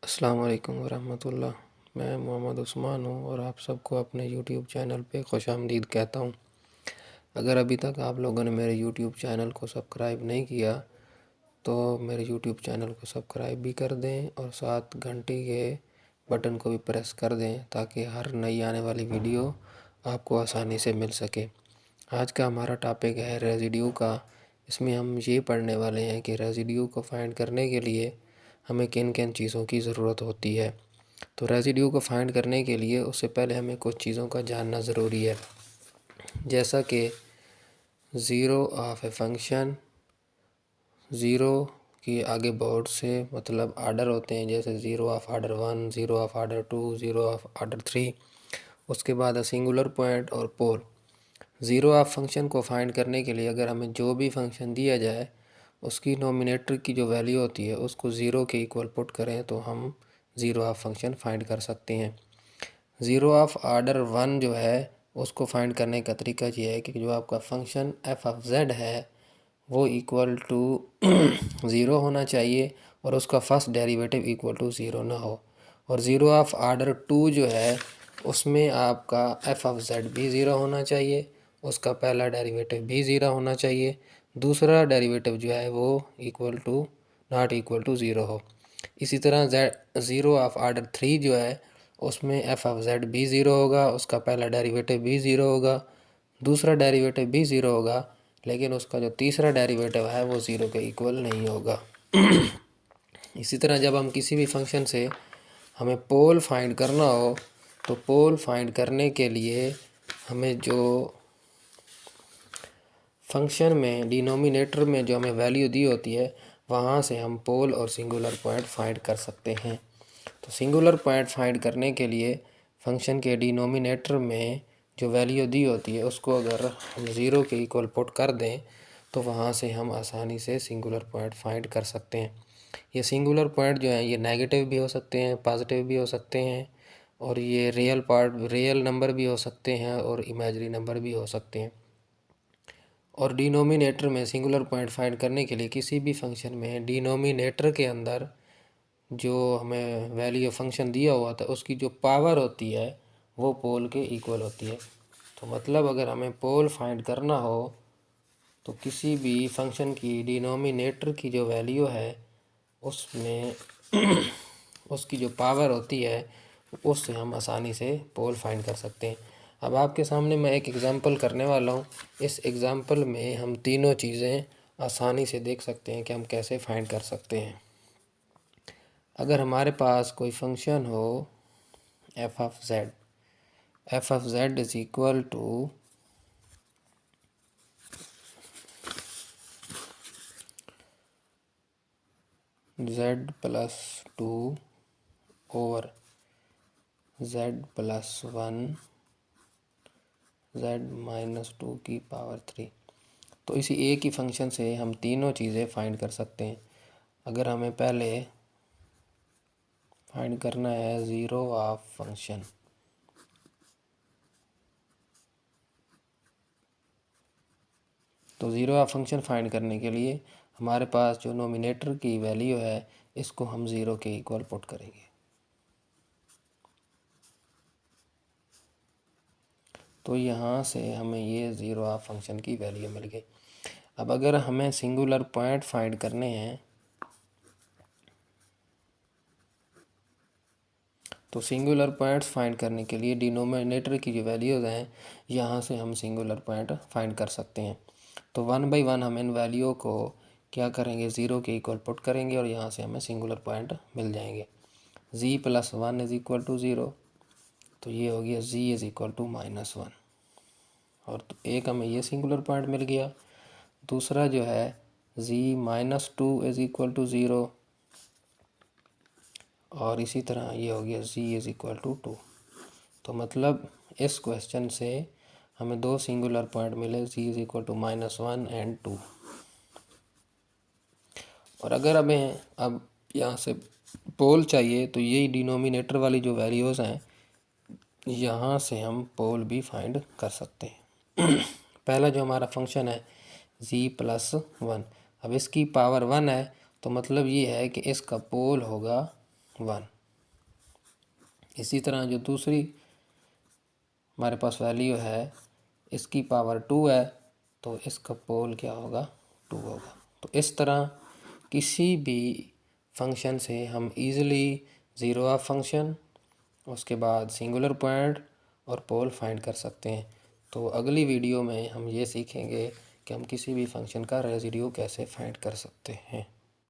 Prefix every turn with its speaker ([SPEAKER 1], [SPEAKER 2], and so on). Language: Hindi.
[SPEAKER 1] अस्सलाम वालेकुम वरहमतुल्लाह। मैं मोहम्मद उस्मान हूँ और आप सबको अपने यूट्यूब चैनल पे खुशामदीद कहता हूँ। अगर अभी तक आप लोगों ने मेरे यूट्यूब चैनल को सब्सक्राइब नहीं किया तो मेरे यूट्यूब चैनल को सब्सक्राइब भी कर दें और साथ घंटी के बटन को भी प्रेस कर दें ताकि हर नई आने वाली वीडियो आपको आसानी से मिल सके। आज का हमारा टॉपिक है रेजिड्यू का। इसमें हम ये पढ़ने वाले हैं कि रेजिड्यू को फाइंड करने के लिए हमें किन किन चीज़ों की ज़रूरत होती है। तो रेजिड्यू को फाइंड करने के लिए उससे पहले हमें कुछ चीज़ों का जानना ज़रूरी है, जैसा कि zero of a function. Zero की आगे बहुत से मतलब आर्डर होते हैं, जैसे zero of order 1, zero of order 2, zero of order 3। उसके बाद सिंगुलर पॉइंट और पोल। ज़ीरो ऑफ फंक्शन को फाइंड करने के लिए अगर हमें जो भी फंक्शन दिया जाए उसकी नोमिनेटर की जो वैल्यू होती है उसको ज़ीरो के इक्वल पुट करें तो हम ज़ीरो ऑफ फंक्शन फाइंड कर सकते हैं। ज़ीरो ऑफ आर्डर 1 जो है उसको फाइंड करने का तरीका ये है कि जो आपका फंक्शन एफ ऑफ जेड है वो इक्वल टू ज़ीरो होना चाहिए और उसका first derivative equal to zero ना हो। और ज़ीरो ऑफ आर्डर 2 जो है उसमें आपका एफ ऑफ जेड भी ज़ीरो होना चाहिए, उसका पहला डेरिवेटिव भी ज़ीरो होना चाहिए, दूसरा डेरिवेटिव जो है वो equal to not equal to zero हो। इसी तरह ज़ीरो ऑफ आर्डर 3 जो है उसमें एफ ऑफ जेड भी ज़ीरो होगा, उसका पहला डेरिवेटिव भी ज़ीरो होगा, दूसरा डेरिवेटिव भी ज़ीरो होगा, लेकिन उसका जो तीसरा डेरिवेटिव है वो ज़ीरो के इक्वल नहीं होगा। इसी तरह जब हम किसी भी फंक्शन से हमें पोल फाइंड करना हो तो पोल फाइंड करने के लिए हमें जो फंक्शन में डिनोमिनेटर में जो हमें वैल्यू दी होती है वहाँ से हम पोल और सिंगुलर पॉइंट फाइंड कर सकते हैं। तो सिंगुलर पॉइंट फाइंड करने के लिए फंक्शन के डिनोमिनेटर में जो वैल्यू दी होती है उसको अगर हम ज़ीरो के इक्वल पुट कर दें तो वहाँ से हम आसानी से सिंगुलर पॉइंट फाइंड कर सकते हैं। ये सिंगुलर पॉइंट जो हैं ये नेगेटिव भी हो सकते हैं, पॉजिटिव भी हो सकते हैं, और ये रियल नंबर भी हो सकते हैं और इमेजिनरी नंबर भी हो सकते हैं। और डिनोमिनेटर में सिंगुलर पॉइंट फाइंड करने के लिए किसी भी फंक्शन में डिनोमिनेटर के अंदर जो हमें वैल्यू फंक्शन दिया हुआ था उसकी जो पावर होती है वो पोल के इक्वल होती है। तो मतलब अगर हमें पोल फाइंड करना हो तो किसी भी फंक्शन की डिनोमिनेटर की जो वैल्यू है उसमें उसकी जो पावर होती है उससे हम आसानी से पोल फाइंड कर सकते हैं। अब आपके सामने मैं एक एग्ज़ाम्पल करने वाला हूँ। इस एग्ज़ाम्पल में हम तीनों चीज़ें आसानी से देख सकते हैं कि हम कैसे फाइंड कर सकते हैं। अगर हमारे पास कोई फंक्शन हो f of z is equal to z plus 2 over z plus 1 z minus 2 की पावर 3। तो इसी एक ही फंक्शन से हम तीनों चीज़ें फाइंड कर सकते हैं। अगर हमें पहले फाइंड करना है ज़ीरो ऑफ फंक्शन, तो ज़ीरो ऑफ फंक्शन फाइंड करने के लिए हमारे पास जो नोमिनेटर की वैल्यू है इसको हम ज़ीरो के इक्वल पुट करेंगे। तो यहाँ से हमें ये ज़ीरो ऑफ फंक्शन की वैल्यू मिल गई। अब अगर हमें सिंगुलर पॉइंट फाइंड करने हैं तो सिंगुलर पॉइंट्स फाइंड करने के लिए डिनोमिनेटर की जो वैल्यूज़ हैं यहाँ से हम सिंगुलर पॉइंट फाइंड कर सकते हैं। तो 1 बाई 1 हम इन वैल्यू को क्या करेंगे, ज़ीरो के इक्वल पुट करेंगे और यहाँ से हमें सिंगुलर पॉइंट मिल जाएंगे। z plus 1 is equal to zero, तो ये हो गया z is equal to minus 1, और तो एक हमें ये सिंगुलर पॉइंट मिल गया। दूसरा जो है z minus 2 is equal to zero, और इसी तरह ये हो गया z इज़ इक्वल टू 2। तो मतलब इस क्वेश्चन से हमें दो सिंगुलर पॉइंट मिले, z is equal to minus 1 and 2। और अगर हमें अब यहाँ से पोल चाहिए तो यही डिनोमिनेटर वाली जो वैल्यूज़ हैं यहाँ से हम पोल भी फाइंड कर सकते हैं। पहला जो हमारा फंक्शन है z प्लस 1, अब इसकी पावर 1 है तो मतलब ये है कि इसका पोल होगा 1। इसी तरह जो दूसरी हमारे पास वैल्यू है इसकी पावर 2 है, तो इसका पोल क्या होगा, 2 होगा। तो इस तरह किसी भी फंक्शन से हम इजीली ज़ीरो ऑफ फंक्शन, उसके बाद सिंगुलर पॉइंट और पोल फाइंड कर सकते हैं। तो अगली वीडियो में हम ये सीखेंगे कि हम किसी भी फंक्शन का रेसिड्यू कैसे फाइंड कर सकते हैं।